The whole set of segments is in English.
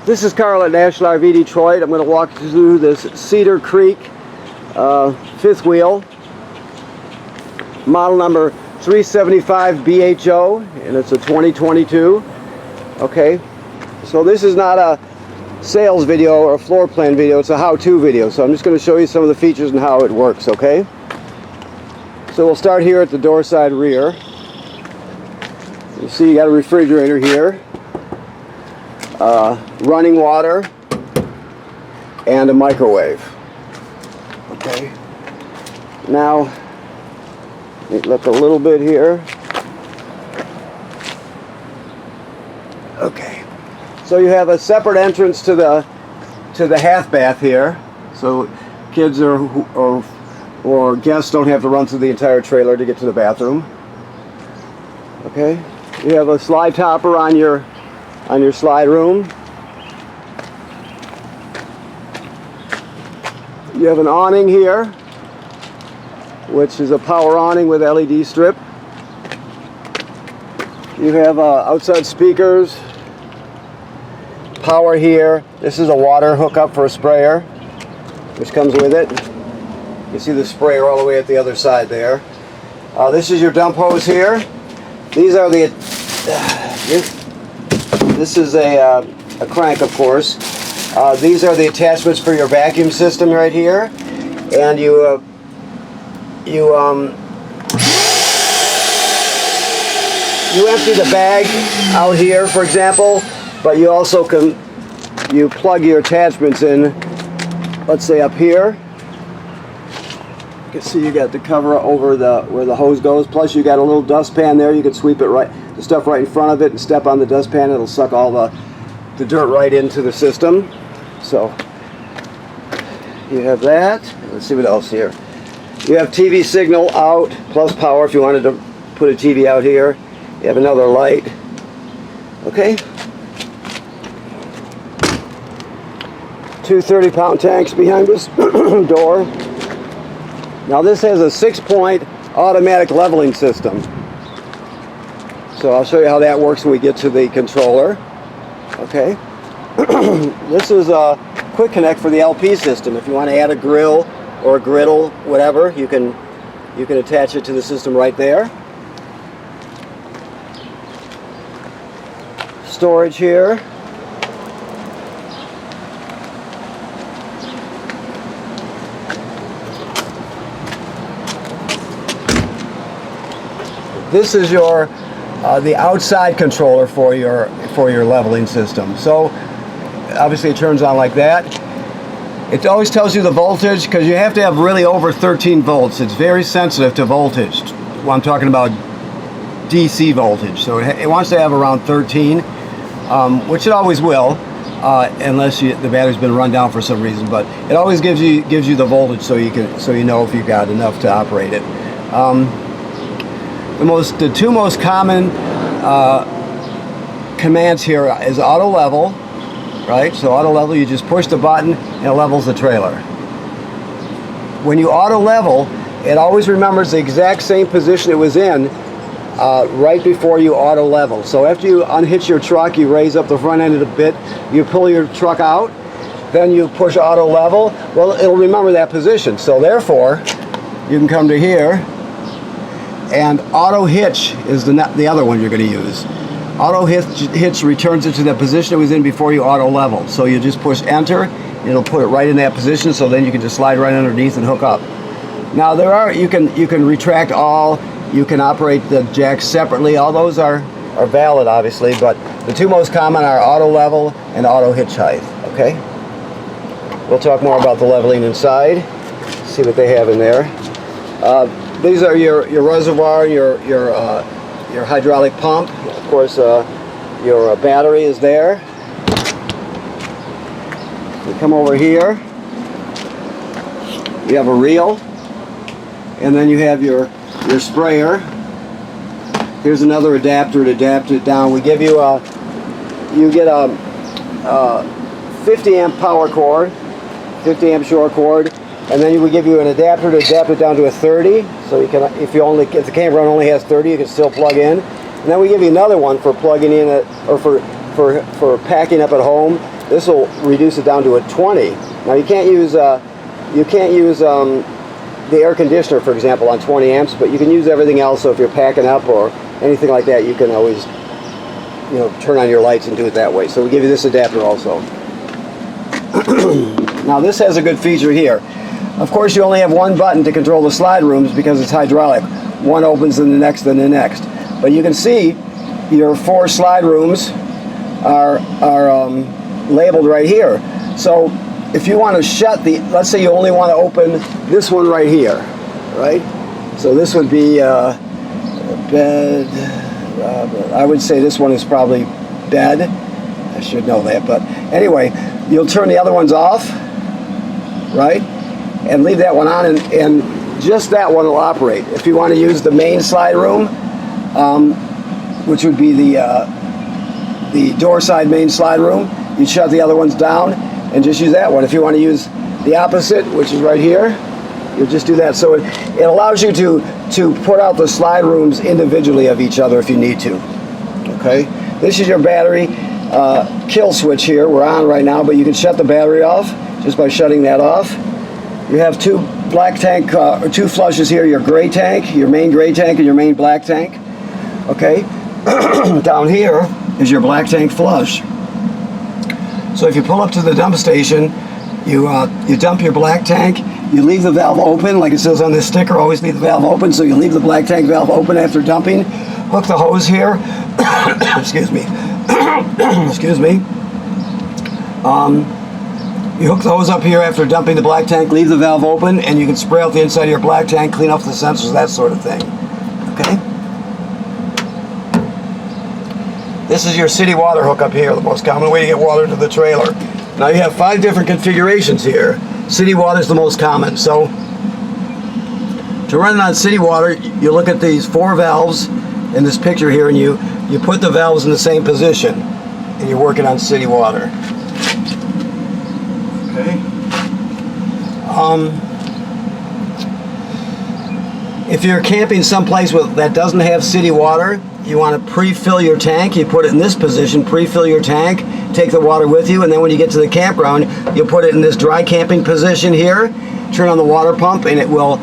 This is Carl at National RV Detroit. I'm going to walk you through this Cedar Creek fifth wheel, model number 375 BHO, and it's a 2022. Okay, so this is not a sales video or a floor plan video, it's a how-to video. So I'm just going to show you some of the features and how it works, okay? So we'll start here at the door side rear. You see you got a refrigerator here, running water, and a microwave. Okay. Now, look a little bit here. Okay. So you have a separate entrance to the half bath here, so kids or guests don't have to run through the entire trailer to get to the bathroom. Okay. You have a slide topper on your slide room. You have an awning here, which is a power awning with LED strip. You have outside speakers, power here. This is a water hookup for a sprayer, which comes with it. You see the sprayer all the way at the other side there. This is your dump hose here. These are the this is a crank, of course. These are the attachments for your vacuum system right here, and you empty the bag out here, for example, but you also you plug your attachments in. Let's say up here. You can see you got the cover over where the hose goes. Plus you got a little dustpan there. You can sweep it the stuff right in front of it and step on the dustpan. It'll suck all the dirt right into the system. So you have that. Let's see what else here. You have TV signal out plus power if you wanted to put a TV out here. You have another light. Okay. 2 30-pound tanks behind this door. Now this has a 6-point automatic leveling system. So I'll show you how that works when we get to the controller. Okay. This is a quick connect for the LP system. If you want to add a grill or a griddle, whatever, you can attach it to the system right there. Storage here. This is your the outside controller for your leveling system. So obviously it turns on like that. It always tells you the voltage because you have to have really over 13 volts. It's very sensitive to voltage. Well, I'm talking about DC voltage. So it wants to have around 13, which it always will, unless the battery's been run down for some reason. But it always gives you the voltage so you know if you've got enough to operate it. The two most common commands here is auto level, right? So auto level, you just push the button and it levels the trailer. When you auto level, it always remembers the exact same position it was in right before you auto level. So after you unhitch your truck, you raise up the front end of the bit, you pull your truck out, then you push auto level, well, it'll remember that position. So therefore, you can come to here, and auto hitch is the other one you're going to use. Auto hitch returns it to the position it was in before you auto level. So you just push enter, and it'll put it right in that position. So then you can just slide right underneath and hook up. Now you can retract all. You can operate the jacks separately. All those are valid, obviously, but the two most common are auto level and auto hitch height. Okay. We'll talk more about the leveling inside. See what they have in there. These are your reservoir, your hydraulic pump. Of course, your battery is there. We come over here. You have a reel, and then you have your sprayer. Here's another adapter to adapt it down. We give you you get a 50 amp power cord, 50 amp short cord. And then we give you an adapter to adapt it down to a 30. So you can, if the campground only has 30, you can still plug in. And then we give you another one for plugging in or for packing up at home. This will reduce it down to a 20. Now you can't use the air conditioner, for example, on 20 amps, but you can use everything else. So if you're packing up or anything like that, you can always, you know, turn on your lights and do it that way. So we give you this adapter also. Now this has a good feature here. Of course, you only have one button to control the slide rooms because it's hydraulic. One opens, then the next, then the next. But you can see your 4 slide rooms are labeled right here. So if you want to shut the, let's say you only want to open this one right here, right? So this would be bed. I would say this one is probably bed. I should know that, but anyway, you'll turn the other ones off, right? And leave that one on, and just that one will operate. If you want to use the main slide room, which would be the door side main slide room, you shut the other ones down and just use that one. If you want to use the opposite, which is right here, you'll just do that. So it allows you to put out the slide rooms individually of each other if you need to. Okay, this is your battery kill switch here. We're on right now, but you can shut the battery off just by shutting that off. You have 2 black tank, or 2 flushes here, your gray tank, your main gray tank, and your main black tank. Okay, down here is your black tank flush. So if you pull up to the dump station, you dump your black tank, you leave the valve open, like it says on this sticker, always leave the valve open, so you leave the black tank valve open after dumping, hook the hose here, excuse me, excuse me, you hook the hose up here after dumping the black tank, leave the valve open, and you can spray out the inside of your black tank, clean off the sensors, that sort of thing. Okay? This is your city water hookup here, the most common way to get water to the trailer. Now you have 5 different configurations here. City water is the most common. So to run it on city water, you look at these 4 valves in this picture here, and you put the valves in the same position, and you're working on city water. Okay. If you're camping someplace that doesn't have city water, you want to pre-fill your tank. You put it in this position, pre-fill your tank, take the water with you, and then when you get to the campground, you'll put it in this dry camping position here, turn on the water pump, and it'll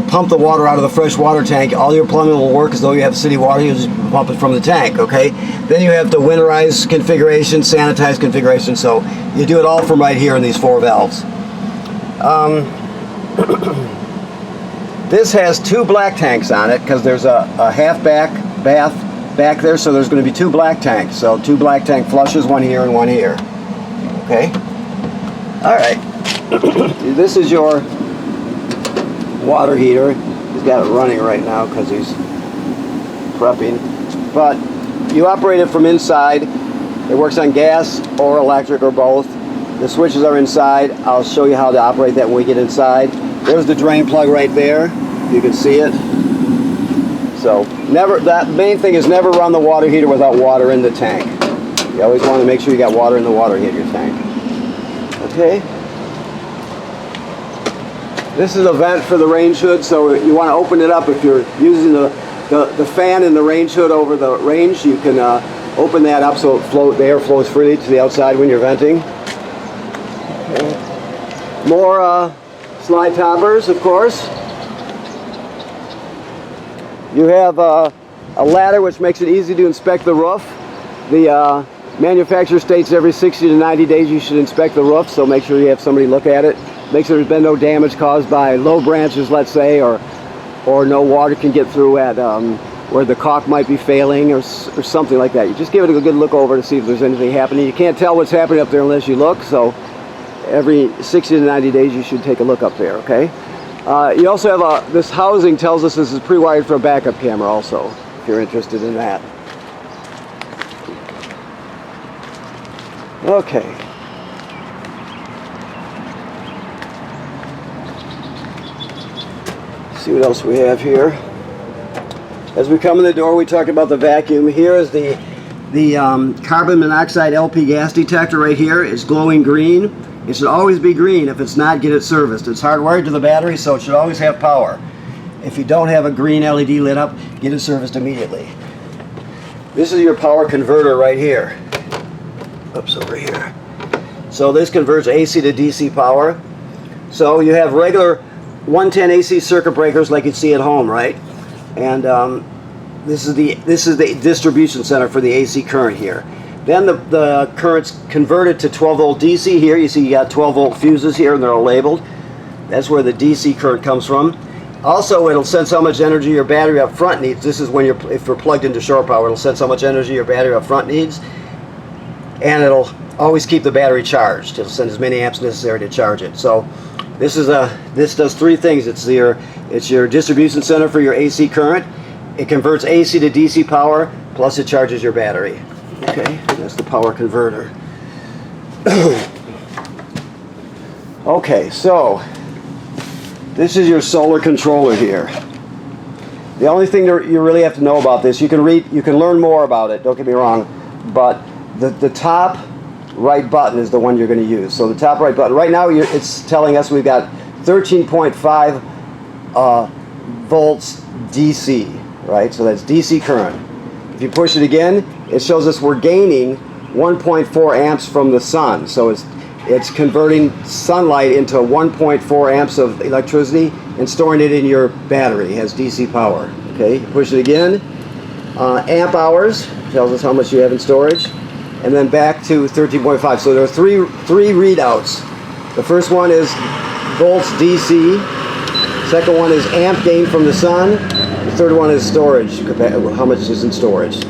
pump the water out of the fresh water tank. All your plumbing will work as though you have city water. You just pump it from the tank, okay? Then you have the winterize configuration, sanitize configuration, so you do it all from right here in these 4 valves. This has 2 black tanks on it because there's a half bath back there, so there's going to be 2 black tanks. So 2 black tank flushes, one here and one here. Okay? Alright. This is your water heater. He's got it running right now because he's prepping. But you operate it from inside. It works on gas or electric or both. The switches are inside. I'll show you how to operate that when we get inside. There's the drain plug right there. You can see it. So that main thing is never run the water heater without water in the tank. You always want to make sure you got water in the water heater tank. Okay. This is a vent for the range hood, so you want to open it up. If you're using the fan in the range hood over the range, you can open that up so the air flows freely to the outside when you're venting. Okay. More slide toppers, of course. You have a ladder which makes it easy to inspect the roof. The manufacturer states every 60 to 90 days you should inspect the roof, so make sure you have somebody look at it. Make sure there's been no damage caused by low branches, let's say, or no water can get through at where the caulk might be failing or something like that. You just give it a good look over to see if there's anything happening. You can't tell what's happening up there unless you look, so every 60 to 90 days you should take a look up there, okay? You also have this housing tells us this is pre-wired for a backup camera also, if you're interested in that. Okay. See what else we have here. As we come in the door, we talked about the vacuum. Here is the carbon monoxide LP gas detector right here. It's glowing green. It should always be green. If it's not, get it serviced. It's hardwired to the battery, so it should always have power. If you don't have a green LED lit up, get it serviced immediately. This is your power converter right here. Oops, over here. So this converts AC to DC power. So you have regular 110 AC circuit breakers like you'd see at home, right? And this is the distribution center for the AC current here. Then the current's converted to 12 volt DC here. You see you got 12 volt fuses here and they're all labeled. That's where the DC current comes from. Also, it'll sense how much energy your battery up front needs. This is when if you're plugged into shore power, it'll sense how much energy your battery up front needs. And it'll always keep the battery charged. It'll send as many amps necessary to charge it. So this does three things. It's your distribution center for your AC current. It converts AC to DC power, plus it charges your battery. Okay, that's the power converter. Okay, so this is your solar controller here. The only thing you really have to know about this, you can learn more about it, don't get me wrong, but the top right button is the one you're going to use. So the top right button, right now it's telling us we've got 13.5 volts DC, right? So that's DC current. If you push it again, it shows us we're gaining 1.4 amps from the sun. So it's converting sunlight into 1.4 amps of electricity and storing it in your battery. It has DC power. Okay, you push it again. Amp hours tells us how much you have in storage. And then back to 13.5. So there are three readouts. The first one is volts DC. Second one is amp gain from the sun. The third one is storage, how much is in storage.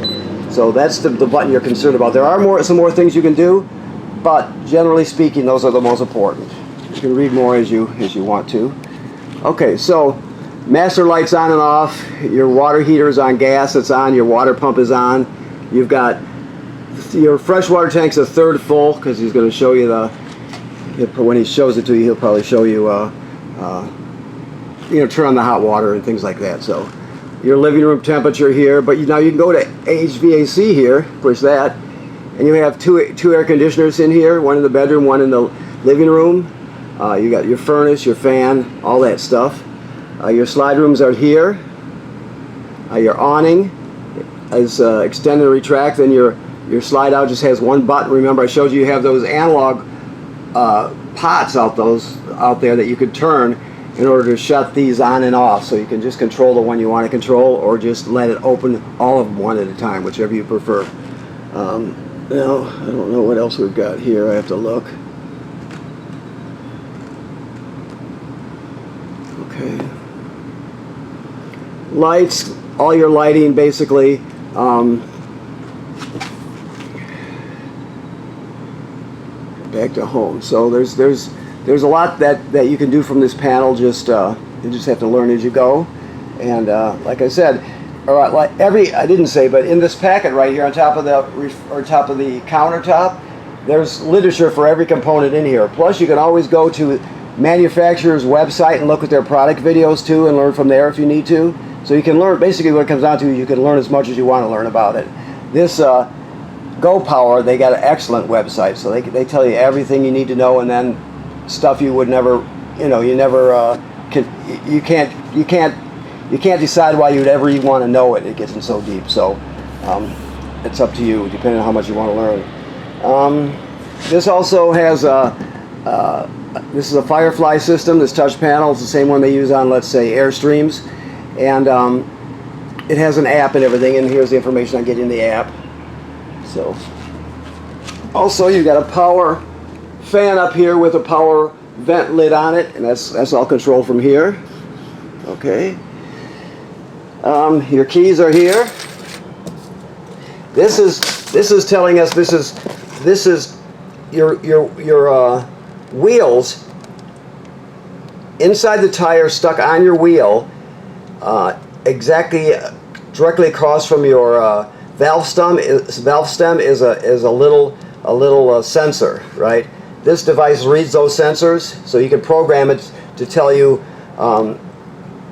So that's the button you're concerned about. There are some more things you can do, but generally speaking, those are the most important. You can read more as you want to. Okay, so master light's on and off. Your water heater is on gas, it's on. Your water pump is on. You've got your freshwater tank's a third full, because he's going to show you when he shows it to you, he'll probably show you, turn on the hot water and things like that. So your living room temperature here, but now you can go to HVAC here, push that, and you have two air conditioners in here, one in the bedroom, one in the living room. You got your furnace, your fan, all that stuff. Your slide rooms are here. Your awning is extend and retract, and your slide out just has one button. Remember, I showed you have those analog pots out there that you could turn in order to shut these on and off. So you can just control the one you want to control, or just let it open all of them one at a time, whichever you prefer. Now, I don't know what else we've got here. I have to look. Okay. Lights, all your lighting basically. Back to home. So there's a lot that you can do from this panel. You just have to learn as you go. And like I said, I didn't say, but in this packet right here on top of the countertop, there's literature for every component in here. Plus, you can always go to manufacturer's website and look at their product videos too, and learn from there if you need to. So you can learn. Basically, what it comes down to, you can learn as much as you want to learn about it. This Go Power, they got an excellent website, so they tell you everything you need to know, and then stuff you would never, you can't decide why you'd ever even want to know it. It gets in so deep. So it's up to you, depending on how much you want to learn. This also has this is a Firefly system. This touch panel is the same one they use on, let's say, Airstreams, and it has an app and everything. And here's the information on getting the app. So, also you've got a power fan up here with a power vent lid on it, and that's all controlled from here. Okay. Your keys are here. This is telling us this is your wheels inside the tire stuck on your wheel, directly across from your valve stem is a little sensor, right? This device reads those sensors, so you can program it to tell you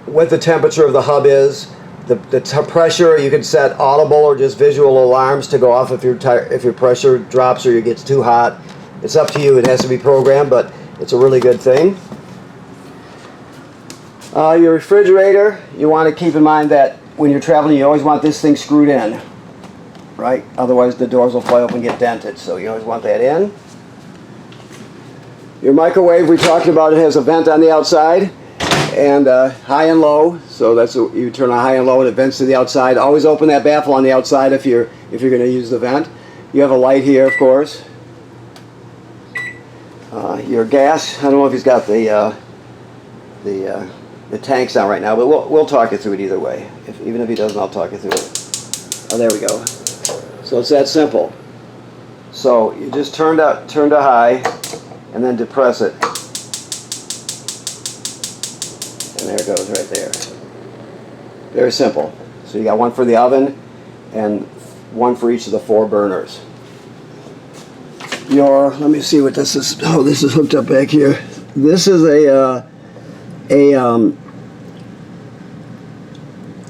what the temperature of the hub is, the pressure. You can set audible or just visual alarms to go off if your pressure drops or it gets too hot. It's up to you. It has to be programmed, but it's a really good thing. Your refrigerator, you want to keep in mind that when you're traveling, you always want this thing screwed in, right? Otherwise the doors will fly open and get dented, so you always want that in. Your microwave, we talked about, it has a vent on the outside, and high and low. So that's what you turn on high and low, and it vents to the outside. Always open that baffle on the outside if you're going to use the vent. You have a light here, of course. Your gas. I don't know if he's got the tanks on right now, but we'll talk you through it either way. Even if he doesn't, I'll talk you through it. Oh, there we go. So it's that simple. So you just turn to high, and then depress it. And there it goes right there. Very simple. So you got one for the oven and one for each of the 4 burners. Let me see what this is. Oh, this is hooked up back here. This is a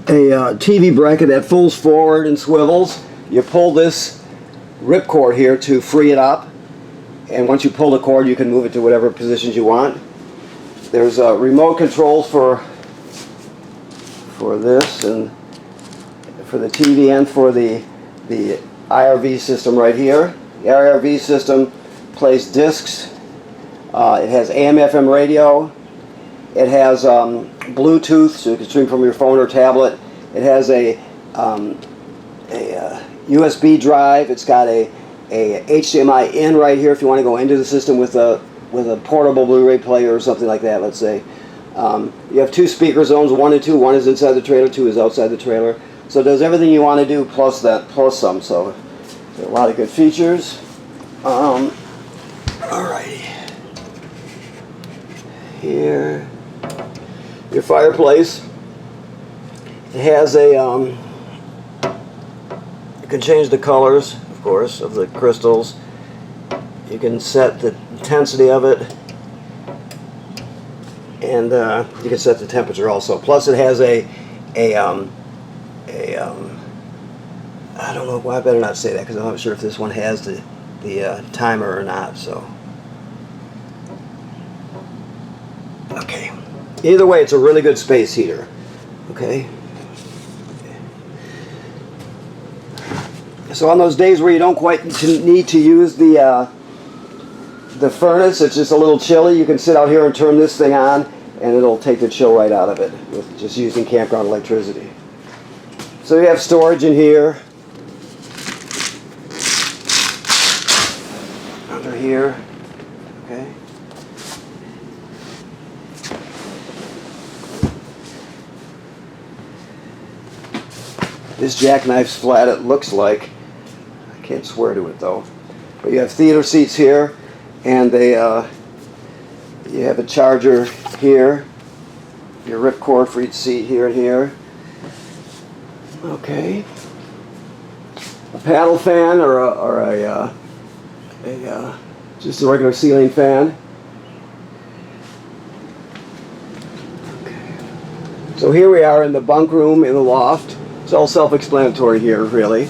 TV bracket that folds forward and swivels. You pull this ripcord here to free it up, and once you pull the cord, you can move it to whatever positions you want. There's remote controls for this, and for the TV, and for the IRV system right here. The IRV system plays discs. It has AM/FM radio. It has Bluetooth, so you can stream from your phone or tablet. It has a USB drive. It's got a HDMI in right here if you want to go into the system with a portable Blu-ray player or something like that, let's say. You have 2 speaker zones, 1 and 2. 1 is inside the trailer, 2 is outside the trailer. So it does everything you want to do plus some. So there are a lot of good features. Alrighty. Here, your fireplace. It has a you can change the colors, of course, of the crystals. You can set the intensity of it, and you can set the temperature also. Plus, it has I don't know why I better not say that because I'm not sure if this one has the timer or not. So, okay. Either way, it's a really good space heater. Okay. So on those days where you don't quite need to use the furnace, it's just a little chilly, you can sit out here and turn this thing on, and it'll take the chill right out of it with just using campground electricity. So you have storage in here, under here, okay. This jackknife's flat, it looks like. I can't swear to it though. But you have theater seats here, and you have a charger here, your ripcord for each seat here and here. Okay. A paddle fan or just a regular ceiling fan. Okay. So here we are in the bunk room in the loft. It's all self-explanatory here, really.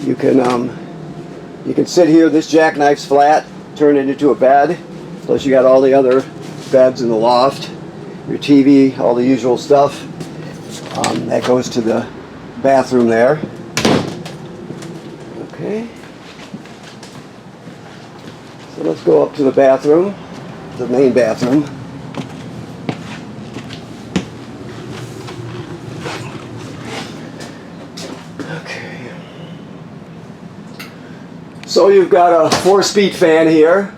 You can sit here. This jackknife's flat. Turn it into a bed. Plus, you got all the other beds in the loft. Your TV, all the usual stuff. That goes to the bathroom there. Okay. So let's go up to the bathroom, the main bathroom. So you've got a 4-speed fan here.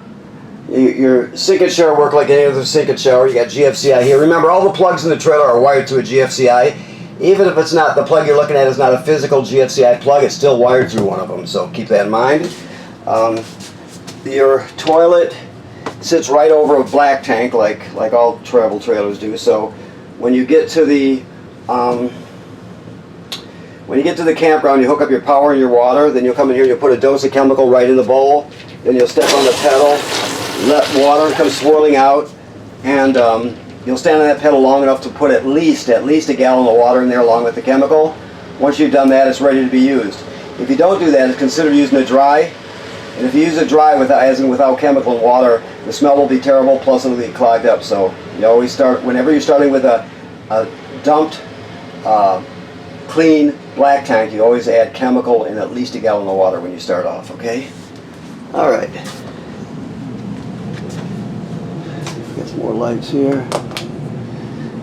Your sink and shower work like any other sink and shower. You got GFCI here. Remember, all the plugs in the trailer are wired to a GFCI. Even if it's not, the plug you're looking at is not a physical GFCI plug, it's still wired through one of them. So keep that in mind. Your toilet sits right over a black tank like all travel trailers do. So when you get to the campground, you hook up your power and your water, then you'll come in here and you'll put a dose of chemical right in the bowl, then you'll step on the pedal, let water come swirling out, and you'll stand on that pedal long enough to put at least a gallon of water in there along with the chemical. Once you've done that, it's ready to be used. If you don't do that, it's considered using it dry, and if you use it dry without chemical and water, the smell will be terrible, plus it'll be clogged up. So you always start, whenever you're starting with a dumped, clean black tank, you always add chemical and at least a gallon of water when you start off, okay? All right. Some more lights here.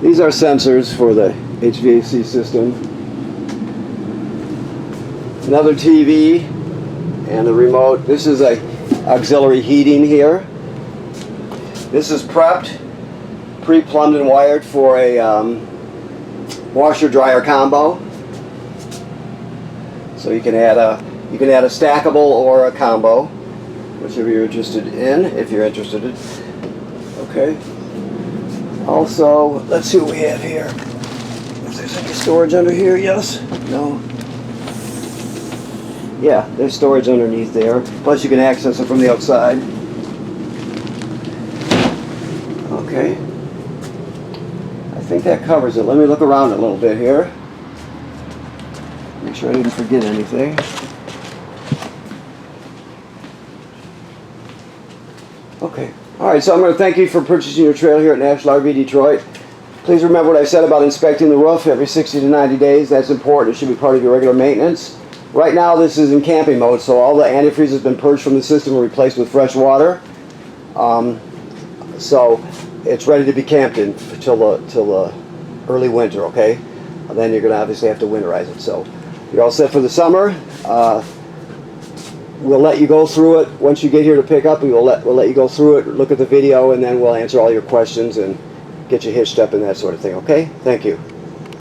These are sensors for the HVAC system. Another TV and the remote. This is a auxiliary heating here. This is prepped, pre-plumbed and wired for a washer-dryer combo. So you can add a stackable or a combo, whichever you're interested in, if you're interested in. Okay. Also, let's see what we have here. If there's any storage under here, yes? No? Yeah, there's storage underneath there. Plus you can access it from the outside. Okay. I think that covers it. Let me look around a little bit here. Make sure I didn't forget anything. Okay. Alright, so I'm going to thank you for purchasing your trailer here at National RV Detroit. Please remember what I said about inspecting the roof every 60 to 90 days. That's important. It should be part of your regular maintenance. Right now this is in camping mode, so all the antifreeze has been purged from the system and replaced with fresh water. So it's ready to be camped in till the early winter, okay? And then you're going to obviously have to winterize it. So you're all set for the summer. We'll let you go through it once you get here to pick up. We'll let you go through it, look at the video, and then we'll answer all your questions and get you hitched up and that sort of thing, okay? Thank you.